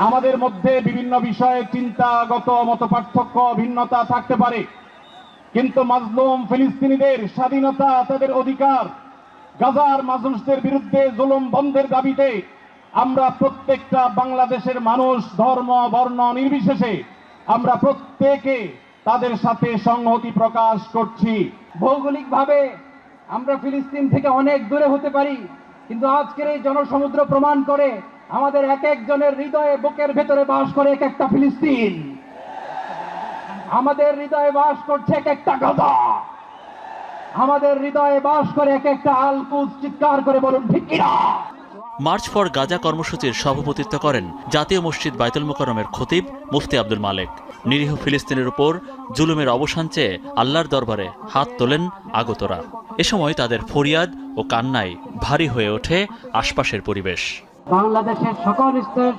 আমাদের মধ্যে বিভিন্ন বিষয়ে চিন্তাগত মতপার্থক্য ভিন্নতা থাকতে পারে, কিন্তু মাজলুম ফিলিস্তিনিদের স্বাধীনতা, তাদের অধিকার, গাজার মানুষদের বিরুদ্ধে জুলুম বন্ধের দাবিতে আমরা প্রত্যেকটা বাংলাদেশের মানুষ ধর্ম বর্ণ নির্বিশেষে আমরা প্রত্যেকে তাদের সাথে সংহতি প্রকাশ করছি। ভৌগোলিকভাবে আমরা ফিলিস্তিন থেকে অনেক দূরে হতে পারি, কিন্তু আজকের এই জনসমুদ্র প্রমাণ করে আমাদের এক একজনের হৃদয়ে বুকের ভেতরে বাস করে এক একটা ফিলিস্তিন। আমাদের হৃদয়ে বাস করছে এক একটা গাজা, আমাদের হৃদয়ে বাস করে এক একটা আল কুদস। চিৎকার করে বলুন ঠিক কিনা। মার্চ ফর গাজা কর্মসূচির সভাপতিত্ব করেন জাতীয় মসজিদ বায়তুল মোকাররমের খতিব মুফতি আব্দুল মালেক। নিরীহ ফিলিস্তিনের উপর জুলুমের অবসান চেয়ে আল্লাহর দরবারে হাত তোলেন আগতরা। এ সময় তাদের ফরিয়াদ ও কান্নায় ভারী হয়ে ওঠে আশপাশের পরিবেশ। বাংলাদেশের সকল স্তর